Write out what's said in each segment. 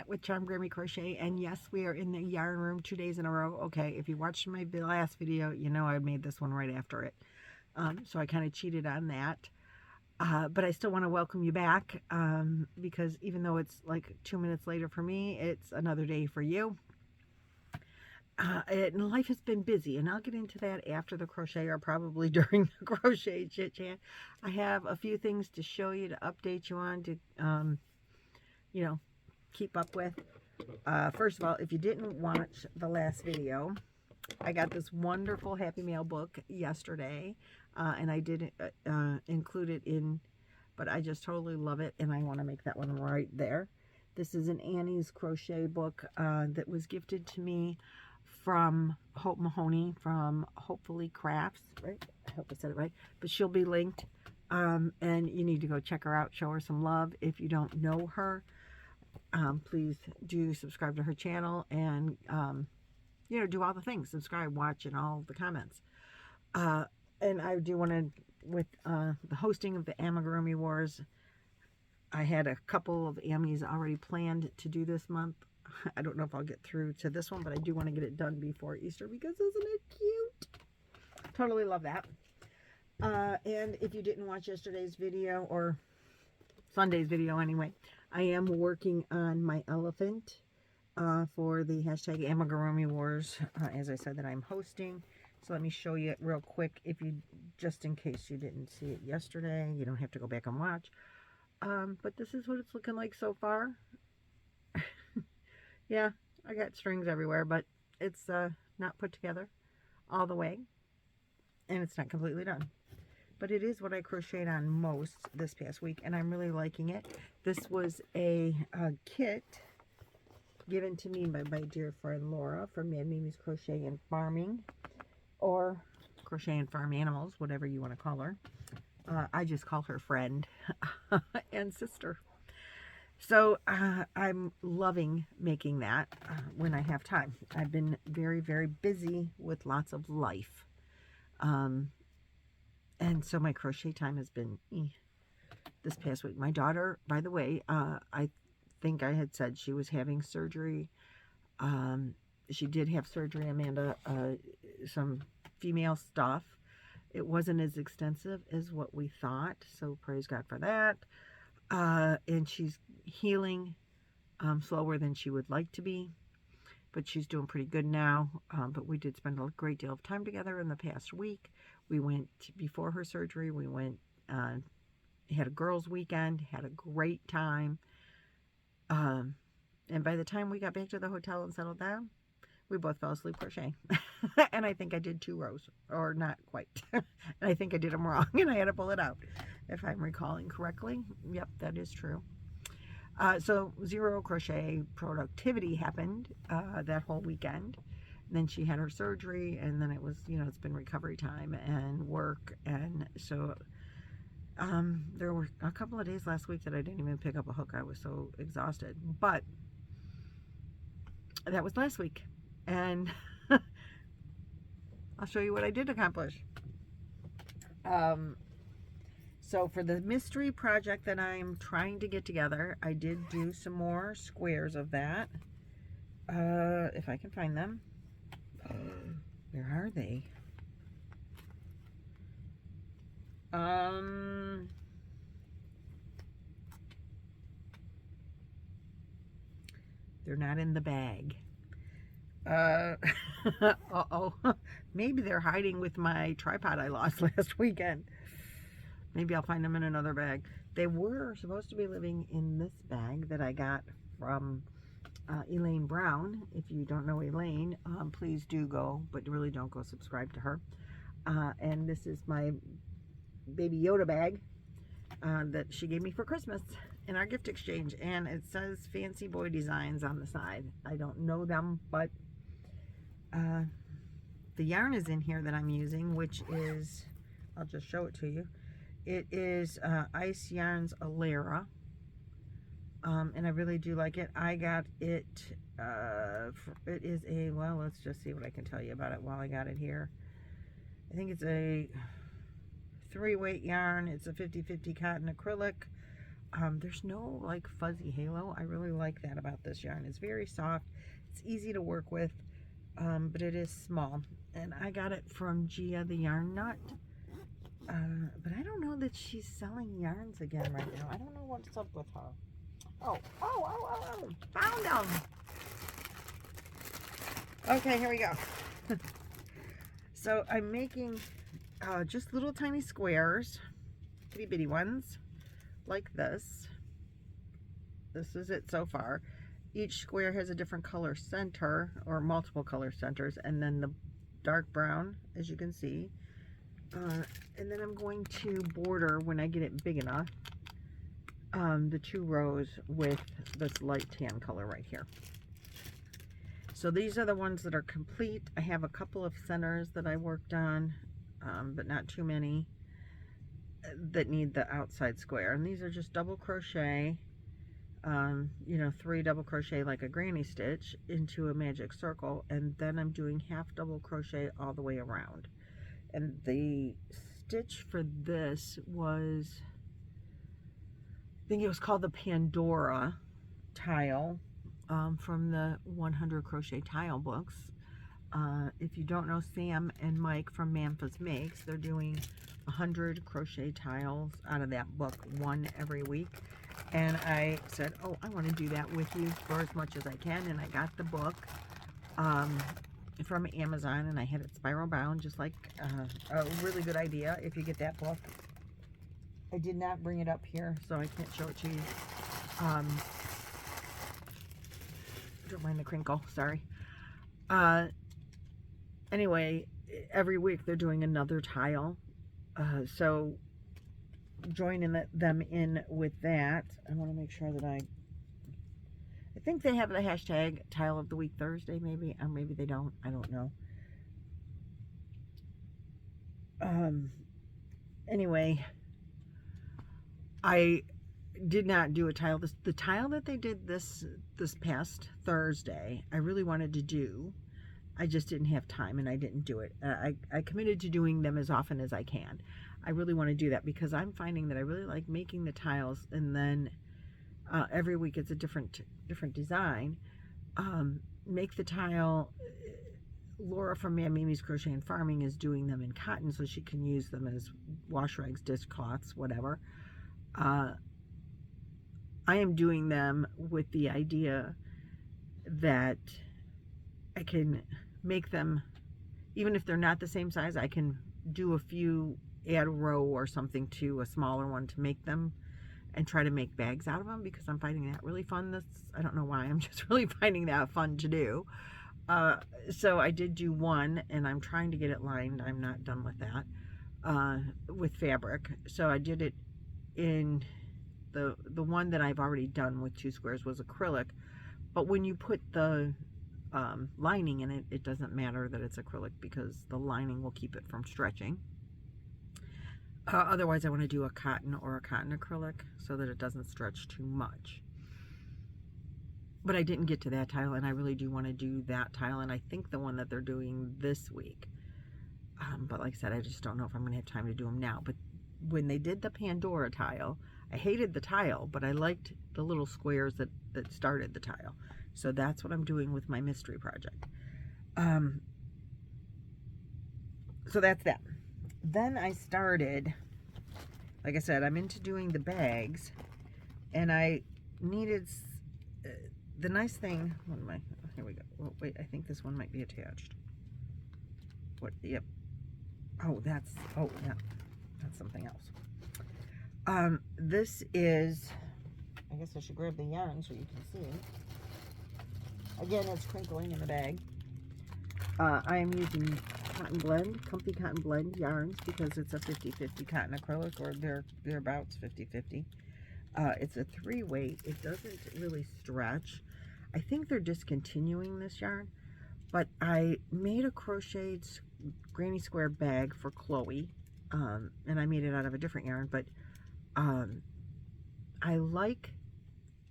Lynette with Charm Grammy Crochet, and yes, we are in the yarn room 2 days in a row. Okay, if you watched my last video, you know I made this one right after it. So I kind of cheated on that. But I still want to welcome you back because even though it's like 2 minutes later for me, it's another day for you. And life has been busy, and I'll get into that after the crochet or probably during the crochet chit chat. I have a few things to show you, to update you on, to you know, keep up with. First of all, if you didn't watch the last video, I got this wonderful Happy Mail book yesterday, and I did include it in, but I just totally love it, and I want to make that one right there. This is an Annie's crochet book that was gifted to me from Hope Mahoney from Hopefully Crafts, right? I hope I said it right, but she'll be linked, and you need to go check her out, show her some love. If you don't know her, please do subscribe to her channel and you know, do all the things, subscribe, watch, and all the comments. And I do want to, with the hosting of the Amigurumi Wars, I had a couple of Amis already planned to do this month. I don't know if I'll get through to this one, but I do want to get it done before Easter because isn't it cute? Totally love that. And if you didn't watch yesterday's video, or Sunday's video anyway, I am working on my elephant for the hashtag Amigurumi Wars, as I said, that I'm hosting. So let me show you it real quick, if you, just in case you didn't see it yesterday. You don't have to go back and watch. But this is what it's looking like so far. Yeah, I got strings everywhere, but it's not put together all the way, and it's not completely done. But it is what I crocheted on most this past week, and I'm really liking it. This was a kit given to me by my dear friend Laura from Mad Mimi's Crochet and Farming, or Crochet and Farm Animals, whatever you want to call her. I just call her friend and sister. So I'm loving making that when I have time. I've been very, very busy with lots of life. And so my crochet time has been this past week. My daughter, by the way, I think I had said she was having surgery. She did have surgery, Amanda, some female stuff. It wasn't as extensive as what we thought, so praise God for that. And she's healing slower than she would like to be, but she's doing pretty good now. But we did spend a great deal of time together in the past week. We went, before her surgery, we went, had a girls' weekend, had a great time. And by the time we got back to the hotel and settled down, we both fell asleep crocheting. And I think I did 2 rows, or not quite. And I think I did them wrong, and I had to pull it out, if I'm recalling correctly. Yep, that is true. So 0 crochet productivity happened that whole weekend. And then she had her surgery, and then it was, you know, it's been recovery time and work. And so there were a couple of days last week that I didn't even pick up a hook. I was so exhausted. But that was last week. And I'll show you what I did accomplish. So for the mystery project that I'm trying to get together, I did do some more squares of that. If I can find them. Where are they? They're not in the bag. Uh-oh. Maybe they're hiding with my tripod I lost last weekend. Maybe I'll find them in another bag. They were supposed to be living in this bag that I got from Elaine Brown. If you don't know Elaine, please do go, but really don't go subscribe to her. And this is my Baby Yoda bag that she gave me for Christmas in our gift exchange. And it says Fancy Boy Designs on the side. I don't know them, but the yarn is in here that I'm using, which is, I'll just show it to you. It is Ice Yarns Alera, and I really do like it. I got it, it is a, well, let's just see what I can tell you about it while I got it here. I think it's a 3-weight yarn. It's a 50-50 cotton acrylic. There's no like fuzzy halo. I really like that about this yarn. It's very soft. It's easy to work with, but it is small. And I got it from Gia the Yarn Nut. But I don't know that she's selling yarns again right now. I don't know what's up with her. Oh, found them. Okay, here we go. So I'm making just little tiny squares, itty bitty ones, like this. This is it so far. Each square has a different color center, or multiple color centers, and then the dark brown, as you can see. And then I'm going to border, when I get it big enough, the 2 rows with this light tan color right here. So these are the ones that are complete. I have a couple of centers that I worked on, but not too many, that need the outside square. And these are just double crochet, you know, 3 double crochet like a granny stitch into a magic circle, and then I'm doing half double crochet all the way around. And the stitch for this was, I think it was called the Pandora tile, from the 100 crochet tile books. If you don't know Sam and Mike from Manfa's Makes, they're doing 100 crochet tiles out of that book, 1 every week. And I said, oh, I want to do that with you for as much as I can. And I got the book from Amazon, and I had it spiral bound, just like a really good idea if you get that book. I did not bring it up here, so I can't show it to you. Don't mind the crinkle, sorry. Anyway, every week they're doing another tile, so joining them in with that. I want to make sure that I think they have the hashtag Tile of the Week Thursday, maybe, or maybe they don't. I don't know. Anyway, I did not do a tile. The tile that they did this past Thursday, I really wanted to do. I just didn't have time, and I didn't do it. I committed to doing them as often as I can. I really want to do that because I'm finding that I really like making the tiles, and then every week it's a different design. Make the tile. Laura from Mimi's Crochet and Farming is doing them in cotton, so she can use them as wash rags, dishcloths, whatever. I am doing them with the idea that I can make them, even if they're not the same size, I can do a few, add a row or something to a smaller one to make them, and try to make bags out of them, because I'm finding that really fun. I don't know why, I'm just really finding that fun to do. So I did do one, and I'm trying to get it lined. I'm not done with that, with fabric. So I did it in the one that I've already done with 2 squares was acrylic, but when you put the lining in it, it doesn't matter that it's acrylic, because the lining will keep it from stretching. Otherwise, I want to do a cotton or a cotton acrylic so that it doesn't stretch too much. But I didn't get to that tile, and I really do want to do that tile, and I think the one that they're doing this week. But like I said, I just don't know if I'm going to have time to do them now. But when they did the Pandora tile, I hated the tile, but I liked the little squares that started the tile. So that's what I'm doing with my mystery project. So that's that. Then I started, like I said, I'm into doing the bags, and I needed, the nice thing, what am I, here we go. Oh, wait, I think this one might be attached. What, yep. Oh, yeah, that's something else. This is, I guess I should grab the yarn so you can see. Again, it's crinkling in the bag. I am using Cotton Blend, Comfy Cotton Blend yarns, because it's a 50-50 cotton acrylic, or thereabouts 50-50. It's a 3-weight. It doesn't really stretch. I think they're discontinuing this yarn, but I made a crocheted granny square bag for Chloe, and I made it out of a different yarn, but I like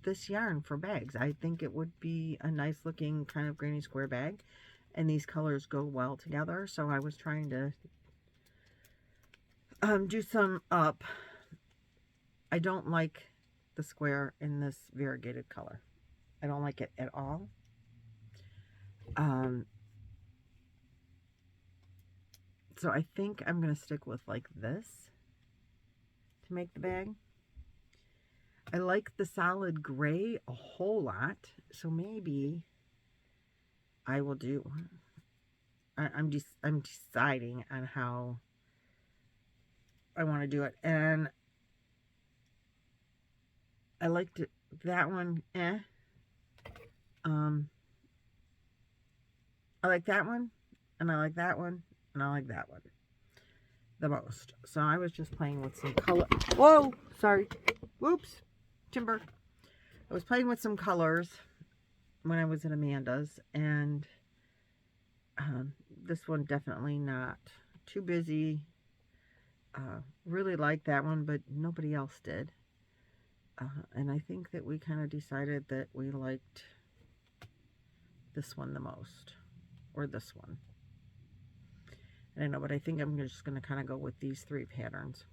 this yarn for bags. I think it would be a nice looking kind of granny square bag, and these colors go well together. So I was trying to do some up. I don't like the square in this variegated color. I don't like it at all. So I think I'm going to stick with like this to make the bag. I like the solid gray a whole lot, so maybe I will do, I'm deciding on how I want to do it. And I liked it, that one, I like that one, and I like that one, and I like that one the most. So I was just playing with some color. Whoa, sorry. Whoops, timber. I was playing with some colors when I was at Amanda's, and this one definitely not too busy. Really liked that one, but nobody else did. And I think that we kind of decided that we liked this one the most, or this one. I don't know, but I think I'm just going to kind of go with these 3 patterns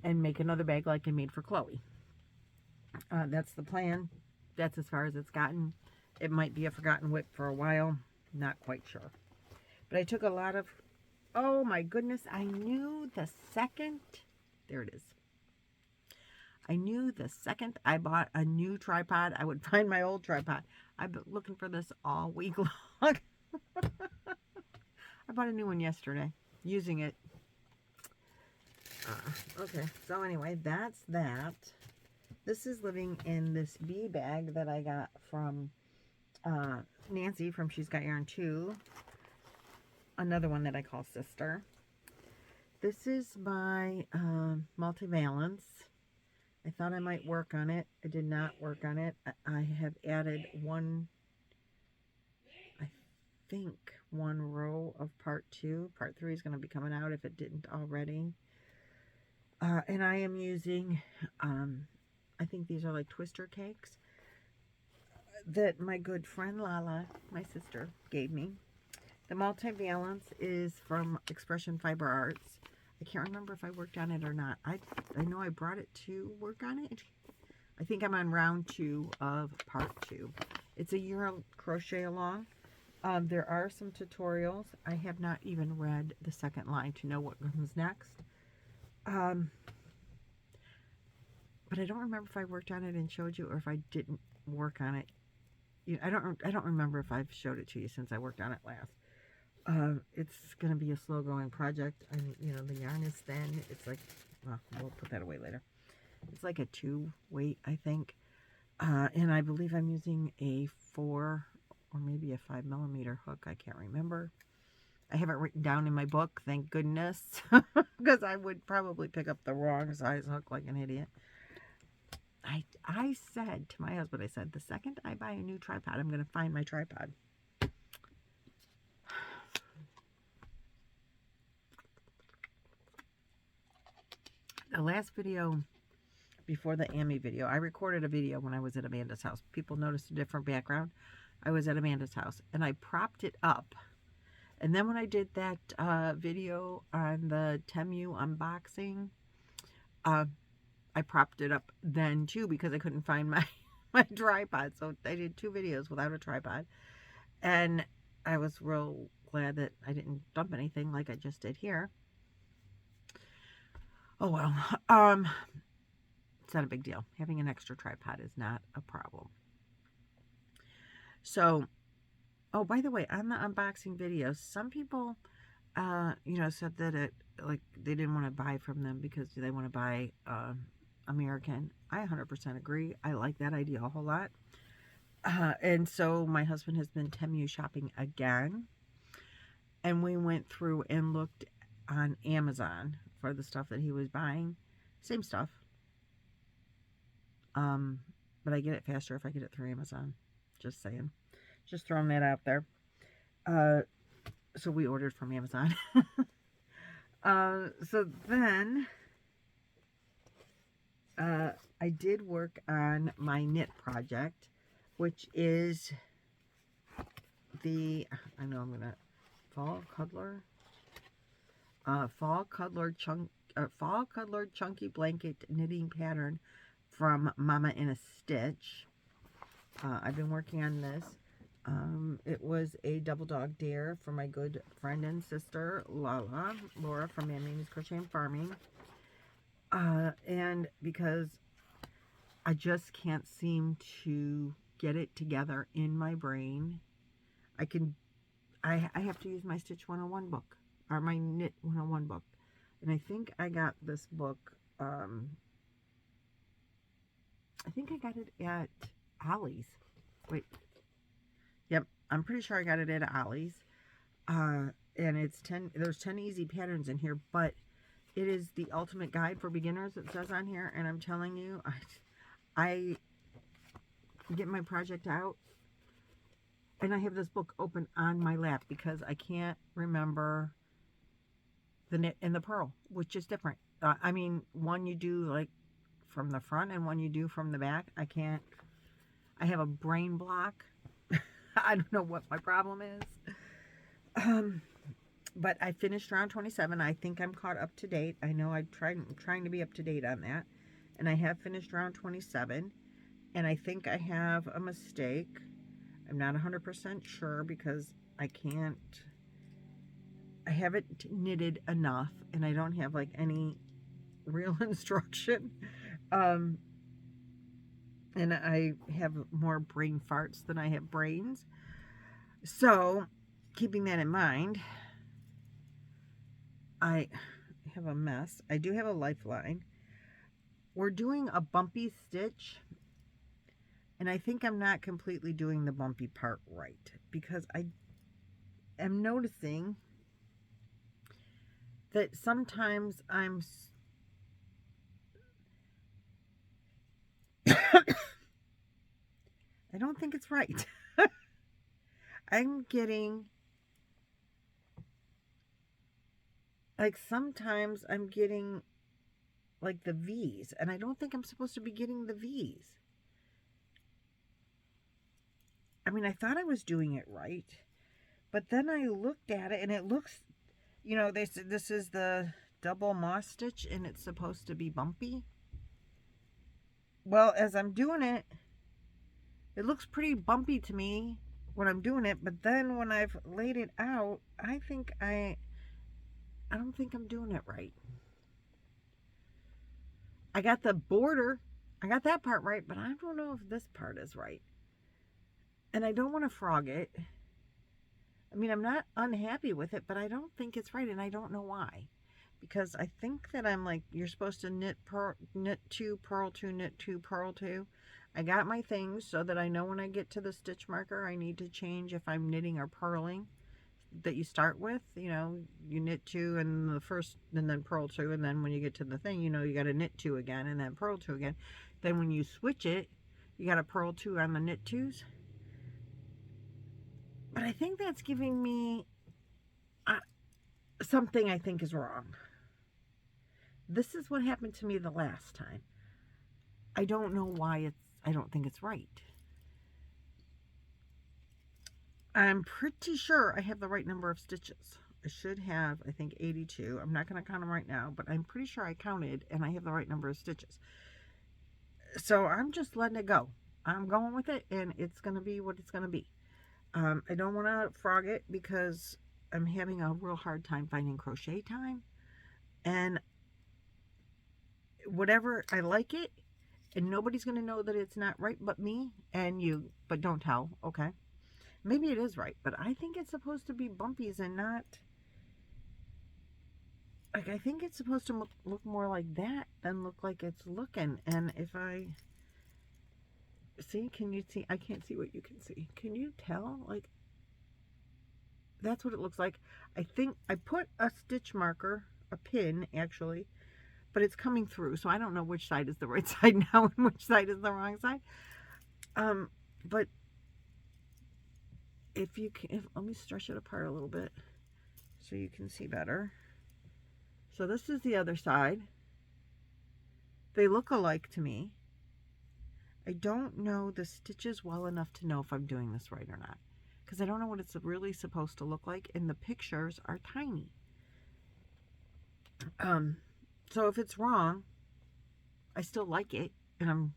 and make another bag like I made for Chloe. That's the plan. That's as far as it's gotten. It might be a forgotten whip for a while. Not quite sure. But I took a lot of... Oh my goodness, I knew the second... There it is. I knew the second I bought a new tripod, I would find my old tripod. I've been looking for this all week long. I bought a new one yesterday, using it. Okay, so anyway, that's that. This is living in this bee bag that I got from Nancy from She's Got Yarn Too. Another one that I call Sister. This is my multivalence. I thought I might work on it. I did not work on it. I have added one, I think, one row of part 2. Part 3 is going to be coming out if it didn't already. And I am using, I think these are like twister cakes that my good friend Lala, my sister, gave me. The multivalence is from Expression Fiber Arts. I can't remember if I worked on it or not. I know I brought it to work on it. I think I'm on round 2 of part 2. It's a year crochet along. There are some tutorials. I have not even read the second line to know what comes next. But I don't remember if I worked on it and showed you, or if I didn't work on it. I don't remember if I've showed it to you since I worked on it last. It's going to be a slow going project. The yarn is thin. It's like, well, we'll put that away later. It's like a 2 weight, I think. And I believe I'm using a 4 or maybe a 5mm hook. I can't remember. I have it written down in my book, thank goodness, because I would probably pick up the wrong size hook like an idiot. I said to my husband, I said, the second I buy a new tripod, I'm going to find my tripod. The last video before the Amy video, I recorded a video when I was at Amanda's house. People noticed a different background. I was at Amanda's house and I propped it up. And then when I did that video on the Temu unboxing, I propped it up then too because I couldn't find my tripod. So I did 2 videos without a tripod. And I was real glad that I didn't dump anything like I just did here. Oh well, it's not a big deal. Having an extra tripod is not a problem. So, oh, by the way, on the unboxing videos, some people, said that they didn't want to buy from them because they want to buy American. I 100% agree. I like that idea a whole lot. And so my husband has been Temu shopping again, and we went through and looked on Amazon for the stuff that he was buying. Same stuff. But I get it faster if I get it through Amazon. Just saying. Just throwing that out there. So we ordered from Amazon. So then I did work on my knit project, which is the, I know I'm gonna, Fall Cuddler Chunky Blanket knitting pattern from Mama in a Stitch. I've been working on this. It was a double dog dare for my good friend and sister, Laura from Mamie's Crochet and Farming. And because I just can't seem to get it together in my brain, I have to use my Stitch 101 book, or my Knit 101 book. And I think I got this book, I think I got it at Ollie's. Wait. Yep, I'm pretty sure I got it at Ollie's. And it's there's 10 easy patterns in here, but it is the ultimate guide for beginners, it says on here. And I'm telling you, I get my project out, and I have this book open on my lap because I can't remember the knit and the purl, which is different. I mean, one you do like from the front and one you do from the back. I have a brain block. I don't know what my problem is. But I finished round 27. I think I'm caught up to date. I know I'm trying to be up to date on that. And I have finished round 27. And I think I have a mistake. I'm not 100% sure because I haven't knitted enough. And I don't have like any real instruction. And I have more brain farts than I have brains. So, keeping that in mind, I have a mess. I do have a lifeline. We're doing a bumpy stitch, and I think I'm not completely doing the bumpy part right, because I am noticing that sometimes I don't think it's right. I'm getting, like, sometimes I'm getting, like, the V's, and I don't think I'm supposed to be getting the V's. I mean, I thought I was doing it right, but then I looked at it, and it looks, you know, they said this is the double moss stitch, and it's supposed to be bumpy. Well, as I'm doing it, it looks pretty bumpy to me when I'm doing it, but then when I've laid it out, I don't think I'm doing it right. I got the border, I got that part right, but I don't know if this part is right. And I don't want to frog it. I mean, I'm not unhappy with it, but I don't think it's right, and I don't know why. Because I think that I'm like, you're supposed to knit 2, purl 2, knit 2, purl 2. I got my things so that I know when I get to the stitch marker, I need to change if I'm knitting or purling that you start with. You know, you knit 2 and the first, and then purl 2, and then when you get to the thing, you know, you got to knit 2 again and then purl 2 again. Then when you switch it, you got to purl 2 on the knit 2s. But I think that's giving me something I think is wrong. This is what happened to me the last time. I don't know why I don't think it's right. I'm pretty sure I have the right number of stitches. I should have, I think, 82. I'm not going to count them right now, but I'm pretty sure I counted and I have the right number of stitches. So I'm just letting it go. I'm going with it, and it's going to be what it's going to be. I don't want to frog it because I'm having a real hard time finding crochet time. And whatever, I like it, and nobody's going to know that it's not right but me and you, but don't tell, okay? Maybe it is right, but I think it's supposed to be bumpies and not, like, I think it's supposed to look more like that than look like it's looking. And if I see, can you see? I can't see what you can see. Can you tell? Like, that's what it looks like. I think I put a stitch marker, a pin actually, but it's coming through, so I don't know which side is the right side now and which side is the wrong side. But if you can, let me stretch it apart a little bit so you can see better. So this is the other side. They look alike to me. I don't know the stitches well enough to know if I'm doing this right or not, because I don't know what it's really supposed to look like, and the pictures are tiny. So if it's wrong, I still like it. and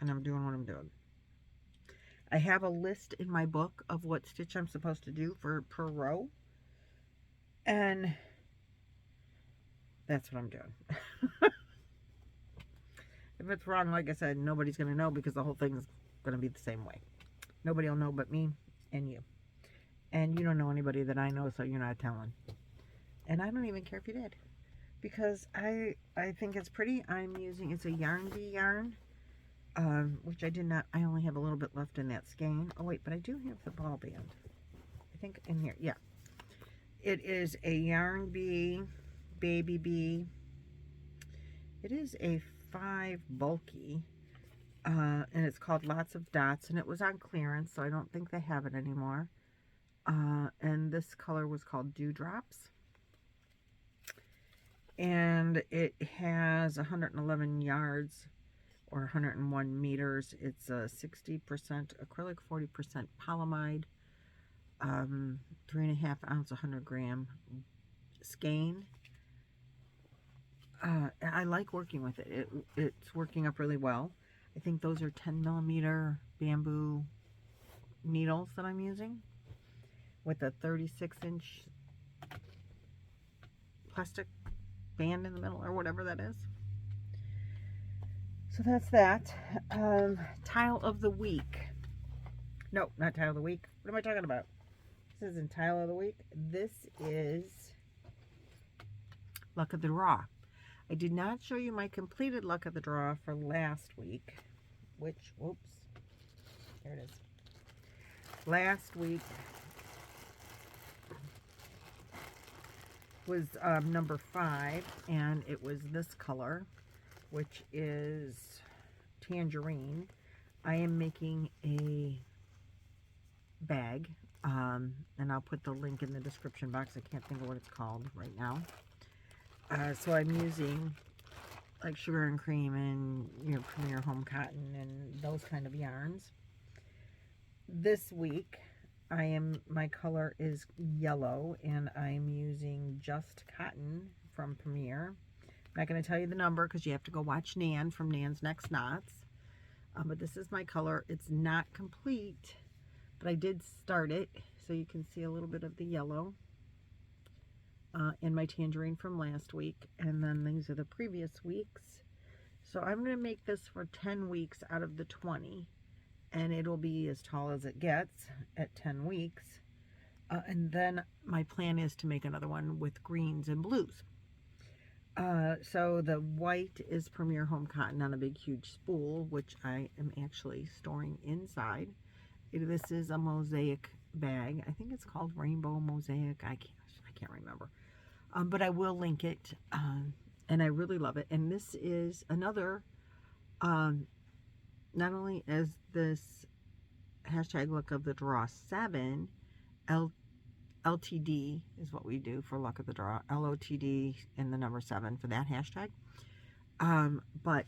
I'm doing what I'm doing. I have a list in my book of what stitch I'm supposed to do for per row, and that's what I'm doing. If it's wrong, like I said, nobody's going to know because the whole thing's going to be the same way. Nobody will know but me and you. And you don't know anybody that I know, so you're not telling. And I don't even care if you did, because I think it's pretty. I'm using, it's a Yarn Bee yarn, which I did not, I only have a little bit left in that skein. Oh wait, but I do have the ball band, I think, in here. Yeah, it is a Yarn Bee Baby Bee. It is a 5 bulky, and it's called Lots of Dots, and it was on clearance, so I don't think they have it anymore. And this color was called Dewdrops, and it has 111 yards or 101 meters. It's a 60% acrylic, 40% polyamide, 3.5 ounce, 100 gram skein. I like working with it. It's working up really well. I think those are 10 millimeter bamboo needles that I'm using with a 36-inch plastic band in the middle, or whatever that is. So that's that. Tile of the week. No, not tile of the week. What am I talking about? This isn't tile of the week. This is Luck of the Draw. I did not show you my completed Luck of the Draw for last week, which, whoops, there it is. Last week was number 5, and it was this color, which is tangerine. I am making a bag, and I'll put the link in the description box. I can't think of what it's called right now. So I'm using like sugar and cream and, you know, Premier Home Cotton and those kind of yarns. This week my color is yellow, and I'm using Just Cotton from Premier. I'm not going to tell you the number because you have to go watch Nan from Nan's Next Knots. But this is my color. It's not complete, but I did start it, so you can see a little bit of the yellow. And my tangerine from last week, and then these are the previous weeks. So I'm going to make this for 10 weeks out of the 20, and it'll be as tall as it gets at 10 weeks. And then my plan is to make another one with greens and blues. So the white is Premier Home Cotton on a big huge spool, which I am actually storing inside. This is a mosaic bag. I think it's called Rainbow Mosaic. I can't remember. But I will link it, and I really love it. And this is another, not only is this hashtag Luck of the Draw 7, LTD is what we do for Luck of the Draw, LOTD and the number 7 for that hashtag. But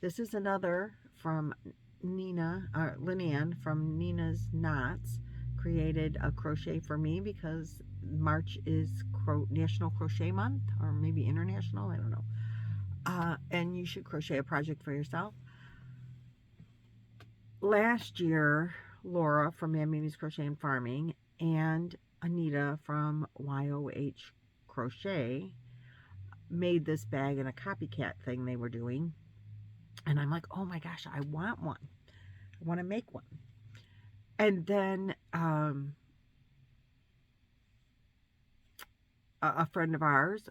this is another from Lynette from Nina's Knots, created a crochet for me because March is National Crochet Month, or maybe International, I don't know. And you should crochet a project for yourself. Last year, Laura from Mad Mimi's Crochet and Farming and Anita from YOH Crochet made this bag in a copycat thing they were doing. And I'm like, oh my gosh, I want one. I want to make one. And then a friend of ours,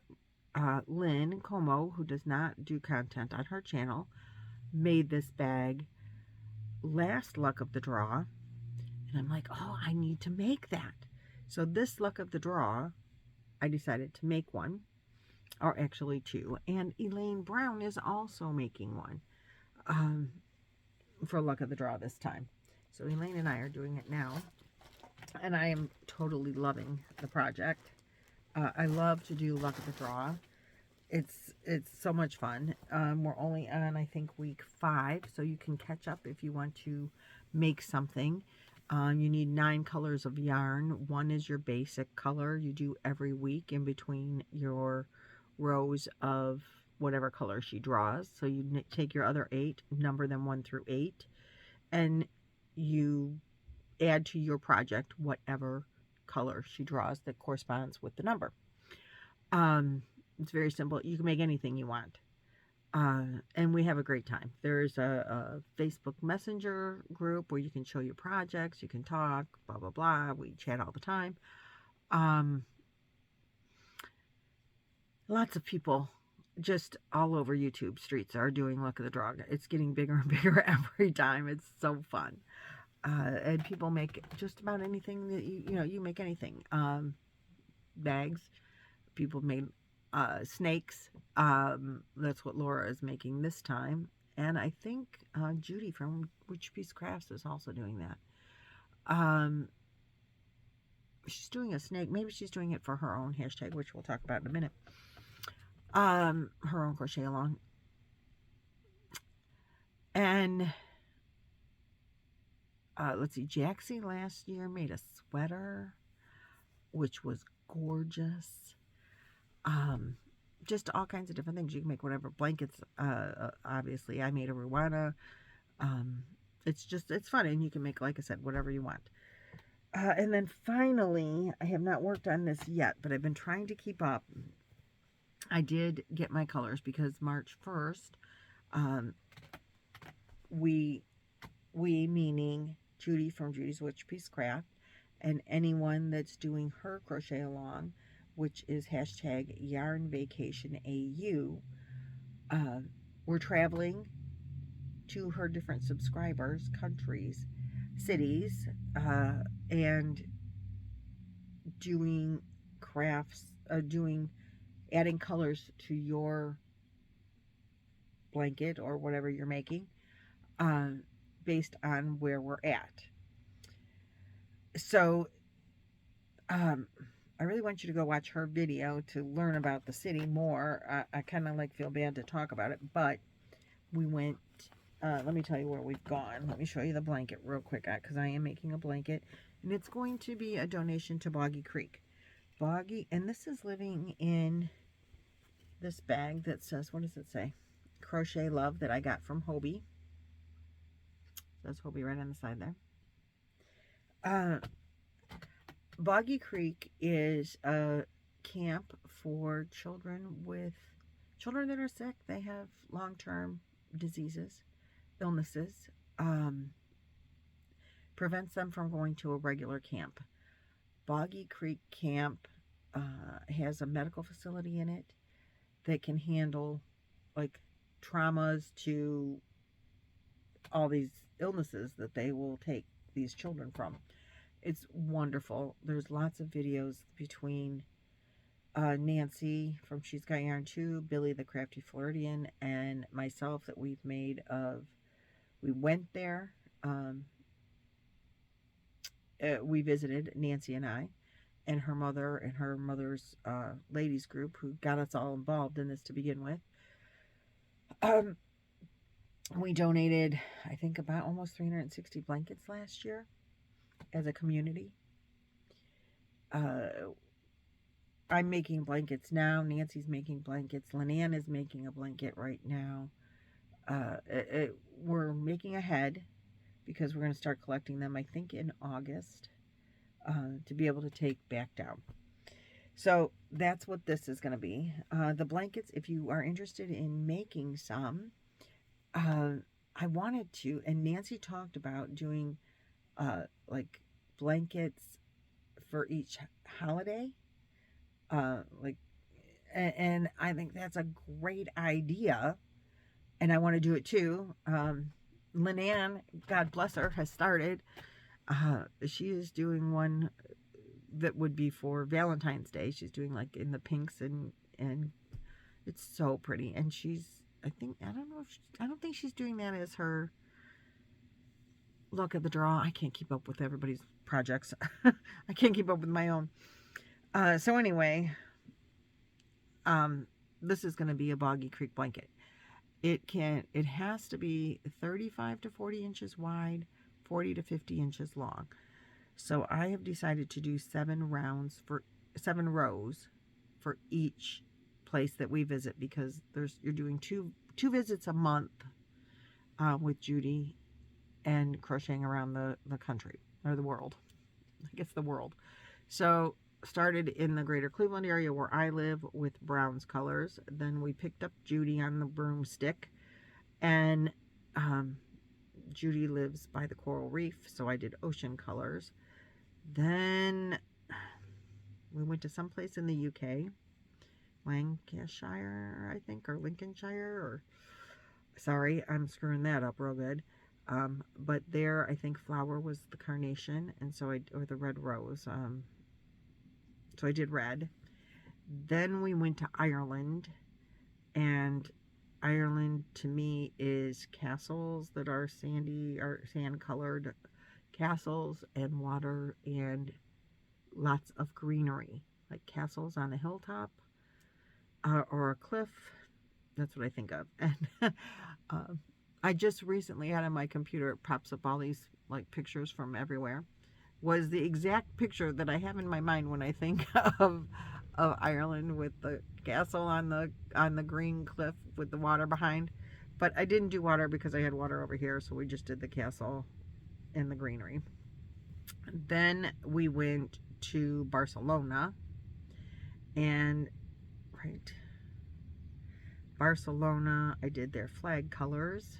Lynn Como, who does not do content on her channel, made this bag last Luck of the Draw. And I'm like, oh, I need to make that. So this Luck of the Draw, I decided to make one, or actually 2. And Elaine Brown is also making one for Luck of the Draw this time. So Elaine and I are doing it now, and I am totally loving the project. I love to do Luck of the Draw. It's so much fun. We're only on, I think, week 5, so you can catch up if you want to make something. You need 9 colors of yarn. 1 is your basic color. You do every week in between your rows of whatever color she draws. So you take your other 8, number them 1 through 8, and you add to your project whatever color she draws that corresponds with the number. It's very simple. You can make anything you want. And we have a great time. There's a Facebook Messenger group where you can show your projects, you can talk, blah, blah, blah. We chat all the time. Lots of people just all over YouTube streets are doing Look at the Draw. It's getting bigger and bigger every time. It's so fun. And people make just about anything that you make anything. Bags. People made snakes. That's what Laura is making this time. And I think Judy from Witch Piece Crafts is also doing that. She's doing a snake. Maybe she's doing it for her own hashtag, which we'll talk about in a minute. Her own crochet along. And let's see, Jaxie last year made a sweater, which was gorgeous. Just all kinds of different things. You can make whatever. Blankets, obviously. I made a Ruana. It's fun, and you can make, like I said, whatever you want. And then finally, I have not worked on this yet, but I've been trying to keep up. I did get my colors because March 1st, we meaning Judy from Judy's Witch Piece Craft, and anyone that's doing her crochet along, which is hashtag Yarn Vacation AU, we're traveling to her different subscribers, countries, cities, and doing crafts, adding colors to your blanket or whatever you're making, based on where we're at. So, I really want you to go watch her video to learn about the city more. I kind of feel bad to talk about it, but we went, let me tell you where we've gone. Let me show you the blanket real quick, because I am making a blanket, and it's going to be a donation to Boggy Creek. And this is living in this bag that says, what does it say? Crochet Love, that I got from Hobie. It says Hobie right on the side there. Boggy Creek is a camp for children that are sick. They have long-term diseases, illnesses, prevents them from going to a regular camp. Boggy Creek Camp has a medical facility in it that can handle traumas to all these illnesses that they will take these children from. It's wonderful. There's lots of videos between Nancy from She's Got Yarn Too, Billy the Crafty Floridian, and myself that we've made of. We went there. We visited, Nancy and I, and her mother and her mother's ladies group, who got us all involved in this to begin with. We donated, I think, about almost 360 blankets last year as a community. I'm making blankets now. Nancy's making blankets. Lynette is making a blanket right now. We're making ahead because we're going to start collecting them, I think, in August, to be able to take back down. So that's what this is going to be. The blankets, if you are interested in making some, I wanted to, and Nancy talked about doing blankets for each holiday. And I think that's a great idea, and I want to do it too. Lynette, God bless her, has started. She is doing one that would be for Valentine's Day. She's doing in the pinks, and it's so pretty. And I don't think she's doing that as her Look at the Draw. I can't keep up with everybody's projects. I can't keep up with my own. So anyway, this is going to be a Boggy Creek blanket. It has to be 35 to 40 inches wide, 40 to 50 inches long. So I have decided to do 7 rows for each place that we visit, because you're doing two visits a month with Judy and crocheting around the country, or the world. I guess the world. So started in the greater Cleveland area where I live with Brown's colors. Then we picked up Judy on the broomstick, and Judy lives by the coral reef, so I did ocean colors. Then we went to someplace in the UK, Lancashire, I think, or Lincolnshire, or sorry, I'm screwing that up real good. But there, I think flower was the carnation, and so or the red rose. So I did red. Then we went to Ireland, and Ireland to me is castles that are sandy or sand colored castles, and water, and lots of greenery, like castles on a hilltop or a cliff. That's what I think of. And I just recently had on my computer, it pops up all these like pictures from everywhere. Was the exact picture that I have in my mind when I think of Ireland, with the castle on the green cliff with the water behind. But I didn't do water because I had water over here, so we just did the castle and the greenery. Then we went to Barcelona, and Barcelona, I did their flag colors.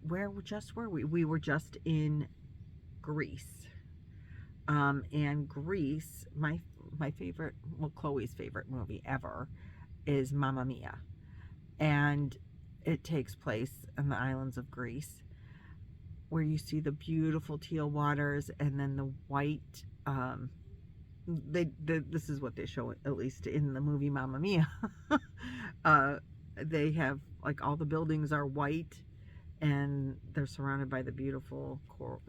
Where were we? We were just in Greece. And Greece, my favorite, well, Chloe's favorite movie ever is Mamma Mia. And it takes place in the islands of Greece, where you see the beautiful teal waters, and then the white, this is what they show, at least in the movie Mamma Mia. They have, like, all the buildings are white, and they're surrounded by the beautiful coral,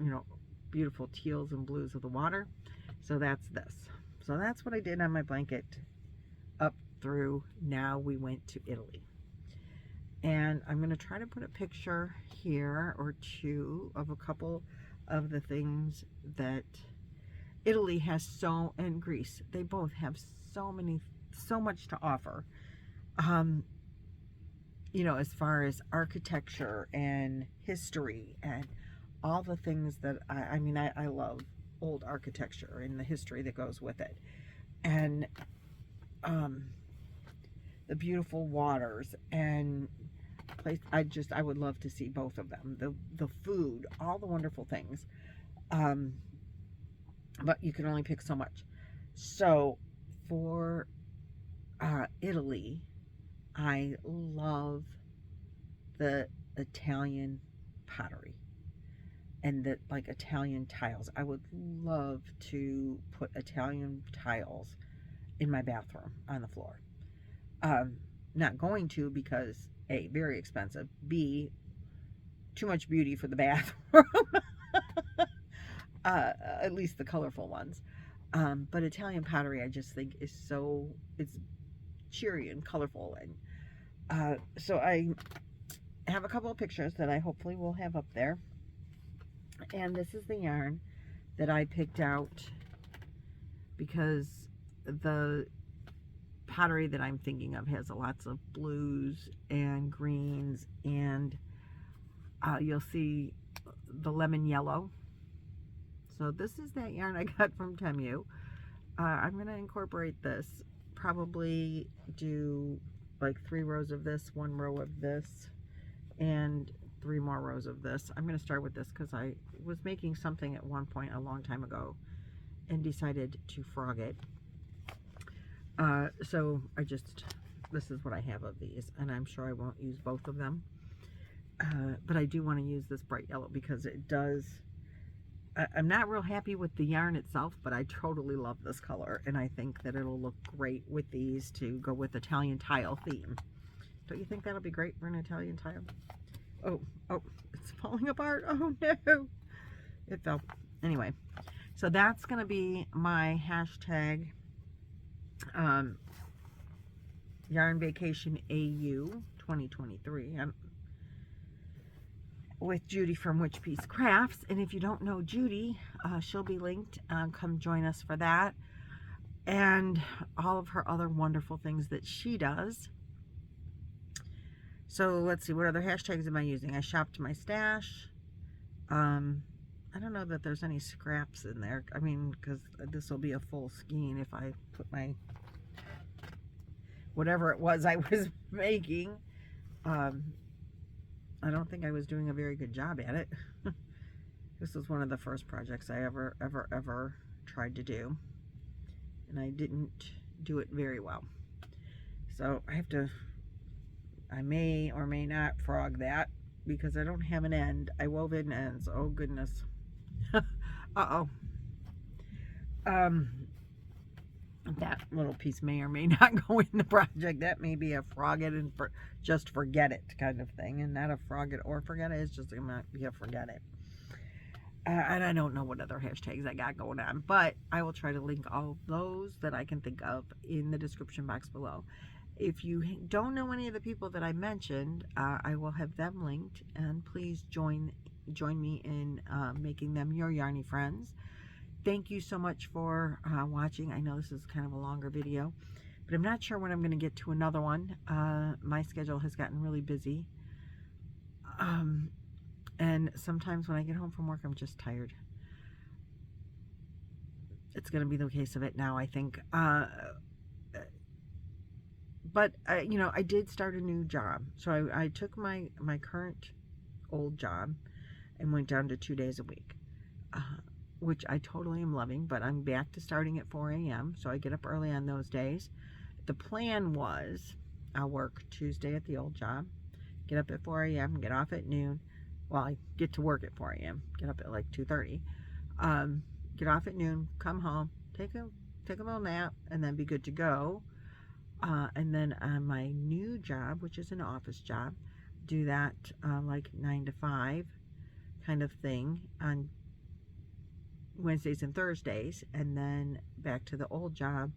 beautiful teals and blues of the water. So that's this. So that's what I did on my blanket up through now. We went to Italy, and I'm going to try to put a picture here or two of a couple of the things that Italy has, and Greece, they both have so much to offer. As far as architecture and history and all the things that I love old architecture and the history that goes with it, and the beautiful waters and place. I would love to see both of them. The food, all the wonderful things. But you can only pick so much. So for Italy, I love the Italian pottery and the Italian tiles. I would love to put Italian tiles in my bathroom on the floor. Not going to, because A, very expensive, B, too much beauty for the bathroom. At least the colorful ones. But Italian pottery, I just think it's cheery and colorful. And so I have a couple of pictures that I hopefully will have up there. And this is the yarn that I picked out, because the pottery that I'm thinking of has lots of blues and greens, and you'll see the lemon yellow. So this is that yarn I got from Temu. I'm going to incorporate this, probably do like 3 rows of this, 1 row of this, and 3 more rows of this. I'm going to start with this because I was making something at one point a long time ago and decided to frog it. So this is what I have of these, and I'm sure I won't use both of them. But I do want to use this bright yellow because it does, I'm not real happy with the yarn itself, but I totally love this color, and I think that it'll look great with these to go with Italian tile theme. Don't you think that'll be great for an Italian tile? Oh, it's falling apart. Oh no, it fell. Anyway, so that's going to be my hashtag Yarn Vacation AU 2023. With Judy from Witch Piece Crafts. And if you don't know Judy, she'll be linked. Come join us for that. and all of her other wonderful things that she does. So let's see, what other hashtags am I using? I shopped my stash. I don't know that there's any scraps in there. I mean, because this will be a full skein if I put my, whatever it was I was making. I don't think I was doing a very good job at it. This was one of the first projects I ever tried to do. And I didn't do it very well. So I may or may not frog that because I don't have an end. I wove in ends. Oh goodness. Uh-oh. That little piece may or may not go in the project. That may be a frog it and just forget it kind of thing, and not a frog it or forget it. It's just gonna be a forget it. And I don't know what other hashtags I got going on, but I will try to link all of those that I can think of in the description box below. If you don't know any of the people that I mentioned, I will have them linked, and please join me in making them your yarny friends. Thank you so much for watching. I know this is kind of a longer video, but I'm not sure when I'm going to get to another one. My schedule has gotten really busy. And sometimes when I get home from work, I'm just tired. It's going to be the case of it now, I think. But, you know, I did start a new job. So I took my current old job and went down to 2 days a week, which I totally am loving. But I'm back to starting at 4 a.m. So I get up early on those days. The plan was I'll work Tuesday at the old job, get up at 4 a.m., get off at noon. Well, I get to work at 4 a.m., get up at like 2:30. Get off at noon, come home, take a little nap, and then be good to go. And then on my new job, which is an office job, do that like 9 to 5 kind of thing on Wednesdays and Thursdays, and then back to the old job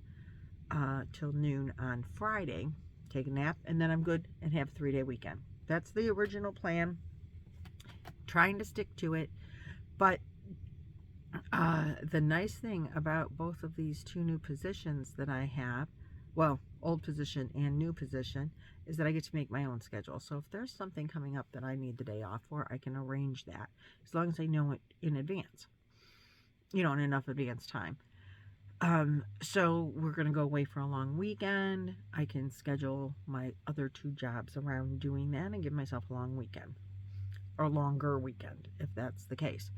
till noon on Friday, take a nap, and then I'm good and have a 3-day weekend. That's the original plan. Trying to stick to it, but the nice thing about both of these 2 new positions that I have, well, old position and new position, is that I get to make my own schedule. So if there's something coming up that I need the day off for, I can arrange that as long as I know it in advance, you know, in enough advance time. So we're going to go away for a long weekend. I can schedule my other 2 jobs around doing that and give myself a long weekend, or longer weekend if that's the case.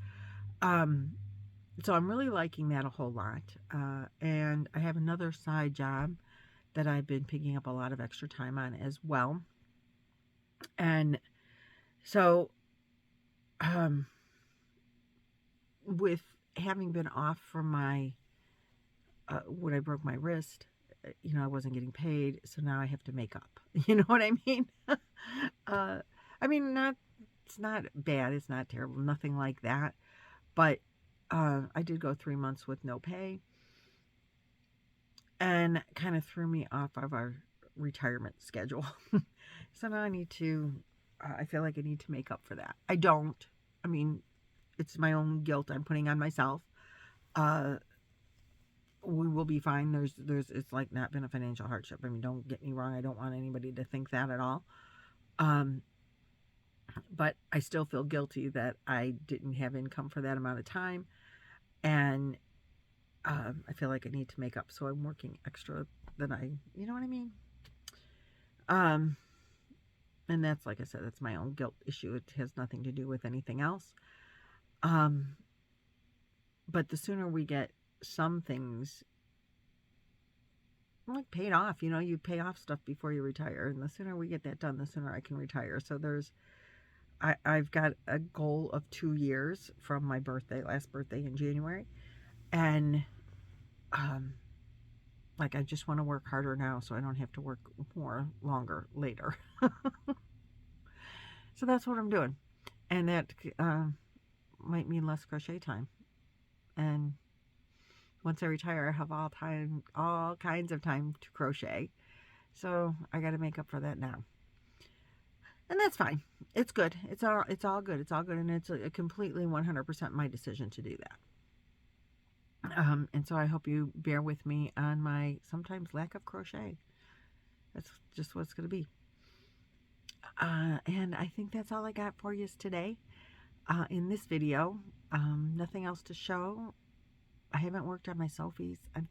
So I'm really liking that a whole lot. And I have another side job that I've been picking up a lot of extra time on as well. And so with having been off from my when I broke my wrist, you know, I wasn't getting paid, so now I have to make up. You know what I mean? I mean, it's not bad, it's not terrible, nothing like that. But I did go 3 months with no pay, and kind of threw me off of our retirement schedule. So now I feel like I need to make up for that. I don't. I mean, it's my own guilt I'm putting on myself. We will be fine. It's like not been a financial hardship. I mean, don't get me wrong. I don't want anybody to think that at all. But I still feel guilty that I didn't have income for that amount of time. And I feel like I need to make up. So I'm working extra than you know what I mean? And that's, like I said, that's my own guilt issue. It has nothing to do with anything else. But the sooner we get some things like paid off, you know, you pay off stuff before you retire, and the sooner we get that done, the sooner I can retire. So I've got a goal of 2 years from my last birthday in January, and like I just want to work harder now so I don't have to work longer later. So that's what I'm doing, and that might mean less crochet time. And once I retire, I have all kinds of time to crochet. So I got to make up for that now. And that's fine. It's good. It's all good. It's all good. And it's a completely 100% my decision to do And so I hope you bear with me on my sometimes lack of crochet. That's just what it's going to be. And I think that's all I got for you today in this video. Nothing else to show. I haven't worked on my selfies. I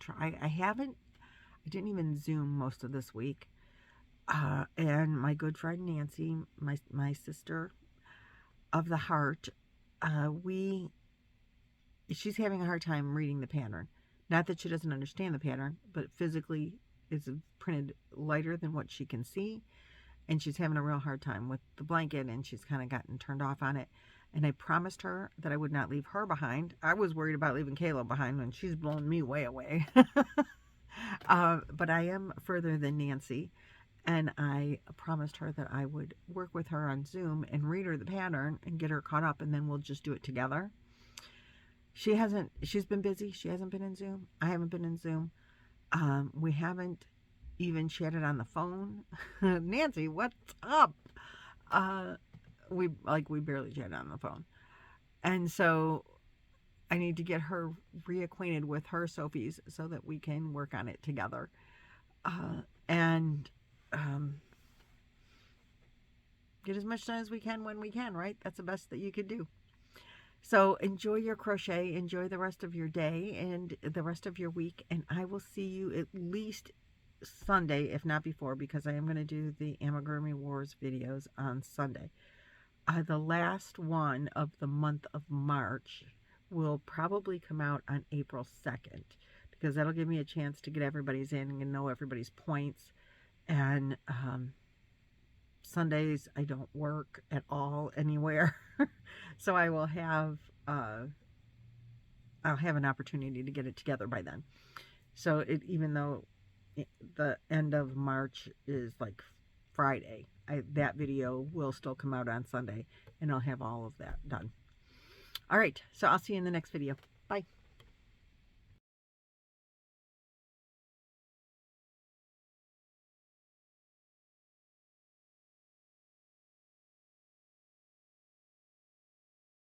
didn't even Zoom most of this week. And my good friend Nancy, my sister of the heart, she's having a hard time reading the pattern. Not that she doesn't understand the pattern, but physically it's printed lighter than what she can see. And she's having a real hard time with the blanket, and she's kind of gotten turned off on it. And I promised her that I would not leave her behind. I was worried about leaving Kayla behind when she's blown me way away. But I am further than Nancy. And I promised her that I would work with her on Zoom and read her the pattern and get her caught up, and then we'll just do it together. She's been busy. She hasn't been in Zoom. I haven't been in Zoom. We haven't even chatted on the phone. Nancy, what's up? We barely chatted on the phone. And so I need to get her reacquainted with her Sophies so that we can work on it together. And get as much done as we can when we can, right? That's the best that you could do. So enjoy your crochet, enjoy the rest of your day and the rest of your week, and I will see you at least Sunday, if not before, because I am going to do the Amigurumi Wars videos on Sunday. The last one of the month of March will probably come out on April 2nd, because that'll give me a chance to get everybody's in and know everybody's points. And Sundays I don't work at all anywhere. So I will have I'll have an opportunity to get it together by then. So even though the end of March is like Friday, that video will still come out on Sunday, and I'll have all of that done. All right, so I'll see you in the next video. Bye.